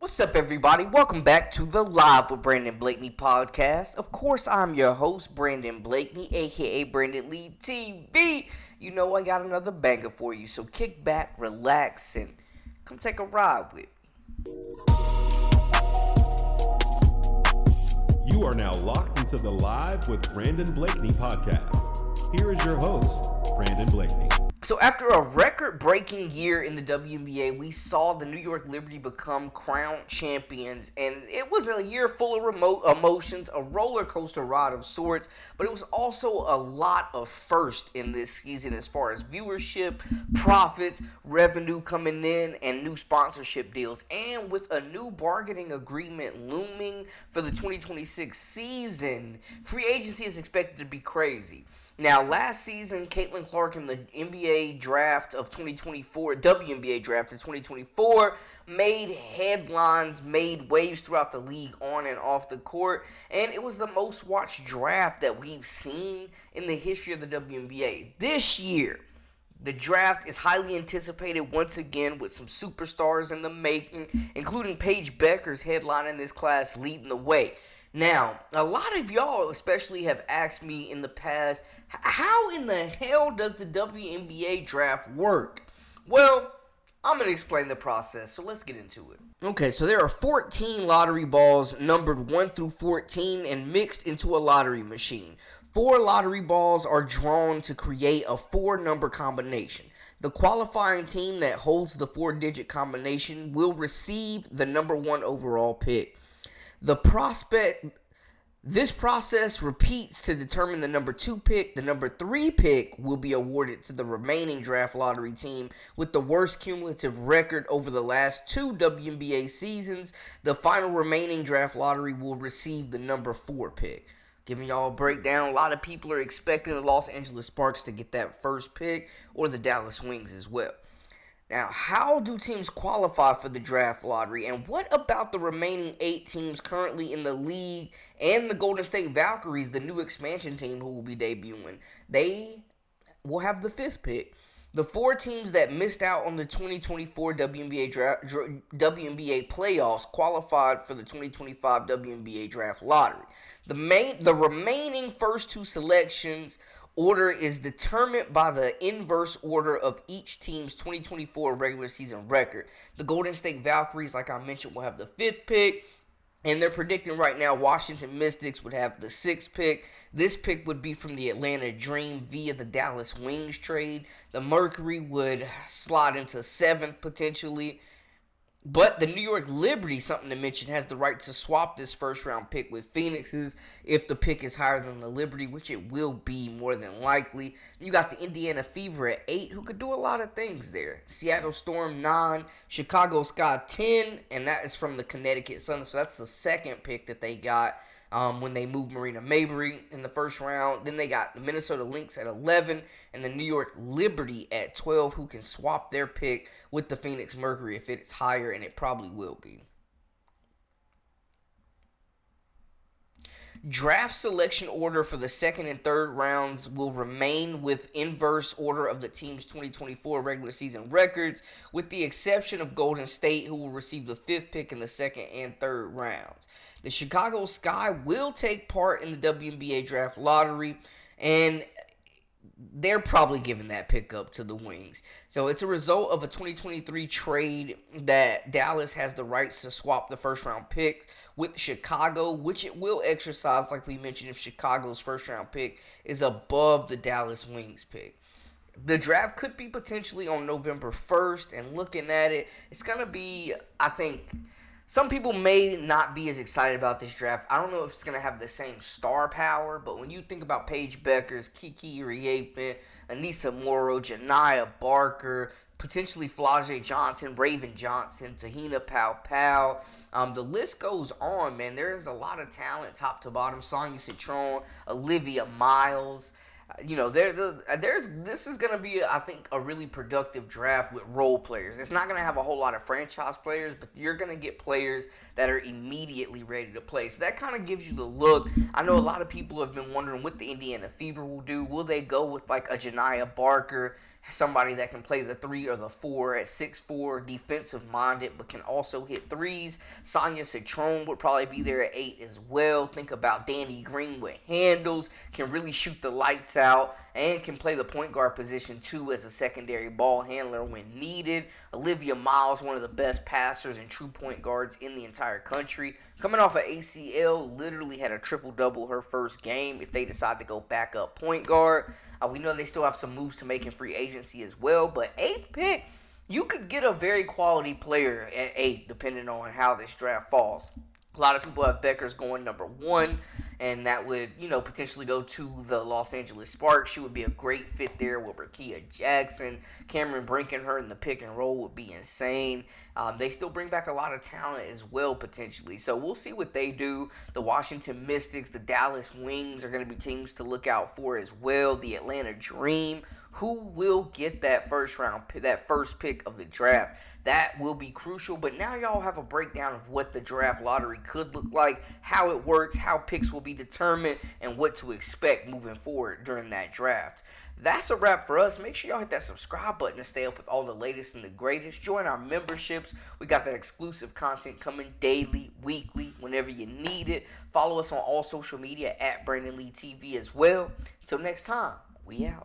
What's up, everybody? Welcome back to the Live with Brandon Blakeney podcast. Of course, I'm your host, Brandon Blakeney, aka Brandon Lee TV. You know I got another banger for you, so kick back, relax, and come take a ride with me. You are now locked into the Live with Brandon Blakeney podcast. Here is your host, Brandon Blakeney. So after a record-breaking year in the WNBA, we saw the New York Liberty become crowned champions, and it was a year full of emotions, a roller coaster ride of sorts, but it was also a lot of firsts in this season as far as viewership, profits, revenue coming in, and new sponsorship deals. And with a new bargaining agreement looming for the 2026 season, free agency is expected to be crazy. Now, last season, Caitlin Clark in the NBA draft of 2024, WNBA draft of 2024, made headlines, made waves throughout the league on and off the court, and it was the most watched draft that we've seen in the history of the WNBA. This year, the draft is highly anticipated once again with some superstars in the making, including Paige Bueckers headlining this class, leading the way. Now, a lot of y'all especially have asked me in the past, how in the hell does the WNBA draft work? Well, I'm going to explain the process, so let's get into it. Okay, so there are 14 lottery balls numbered 1 through 14 and mixed into a lottery machine. 4 lottery balls are drawn to create a 4-number combination. The qualifying team that holds the 4-digit combination will receive the number 1 overall pick. This process repeats to determine the number 2 pick. The number 3 pick will be awarded to the remaining draft lottery team with the worst cumulative record over the last 2 WNBA seasons. The final remaining draft lottery will receive the number 4 pick. Giving y'all a breakdown, a lot of people are expecting the Los Angeles Sparks to get that first pick, or the Dallas Wings as well. Now, how do teams qualify for the draft lottery, and what about the remaining 8 teams currently in the league and the Golden State Valkyries, the new expansion team who will be debuting? They will have the 5th pick. The 4 teams that missed out on the 2024 WNBA playoffs qualified for the 2025 WNBA draft lottery. The remaining first 2 selections order is determined by the inverse order of each team's 2024 regular season record. The Golden State Valkyries, like I mentioned, will have the 5th pick. And they're predicting right now Washington Mystics would have the 6th pick. This pick would be from the Atlanta Dream via the Dallas Wings trade. The Mercury would slide into 7th potentially. But the New York Liberty, something to mention, has the right to swap this first-round pick with Phoenix's if the pick is higher than the Liberty, which it will be more than likely. You got the Indiana Fever at 8, who could do a lot of things there. Seattle Storm 9, Chicago Sky 10, and that is from the Connecticut Sun. So that's the 2nd pick that they got when they moved Marina Mabrey in the first round. Then they got the Minnesota Lynx at 11 and the New York Liberty at 12, who can swap their pick with the Phoenix Mercury if it's higher, and it probably will be. Draft selection order for the 2nd and 3rd rounds will remain with inverse order of the team's 2024 regular season records, with the exception of Golden State, who will receive the 5th pick in the 2nd and 3rd rounds. The Chicago Sky will take part in the WNBA draft lottery, and they're probably giving that pick up to the Wings. So it's a result of a 2023 trade that Dallas has the rights to swap the first-round pick with Chicago, which it will exercise, like we mentioned, if Chicago's first-round pick is above the Dallas Wings pick. The draft could be potentially on November 1st, and looking at it, it's going to be, I think, some people may not be as excited about this draft. I don't know if it's going to have the same star power, but when you think about Paige Bueckers, Kiki Riefin, Anissa Morrow, Janiyah Barker, potentially Flau'jae Johnson, Raven Johnson, Tahina Pau, the list goes on, man. There's a lot of talent top to bottom. Sonia Citron, Olivia Miles. This is going to be, I think, a really productive draft with role players. It's not going to have a whole lot of franchise players, but you're going to get players that are immediately ready to play. So that kind of gives you the look. I know a lot of people have been wondering what the Indiana Fever will do. Will they go with like a Janiyah Barker somebody that can play the 3 or the 4 at 6'4", defensive minded, but can also hit threes. Sonya Citrone would probably be there at 8 as well. Think about Danny Green with handles, can really shoot the lights out, and can play the point guard position too as a secondary ball handler when needed. Olivia Miles, one of the best passers and true point guards in the entire country. Coming off of ACL, literally had a triple-double her first game if they decide to go back up point guard. We know they still have some moves to make in free agency as well, but 8th pick, you could get a very quality player at 8 depending on how this draft falls. A lot of people have Beckers going number 1, and that would, potentially go to the Los Angeles Sparks. She would be a great fit there with Rakia Jackson. Cameron Brinkenher in the pick and roll would be insane. They still bring back a lot of talent as well, potentially. So we'll see what they do. The Washington Mystics, the Dallas Wings are going to be teams to look out for as well. The Atlanta Dream. Who will get that first pick of the draft? That will be crucial. But now y'all have a breakdown of what the draft lottery could look like, how it works, how picks will be determined, and what to expect moving forward during that draft. That's a wrap for us. Make sure y'all hit that subscribe button to stay up with all the latest and the greatest. Join our memberships. We got that exclusive content coming daily, weekly, whenever you need it. Follow us on all social media at Brandon Lee TV as well. Until next time, we out.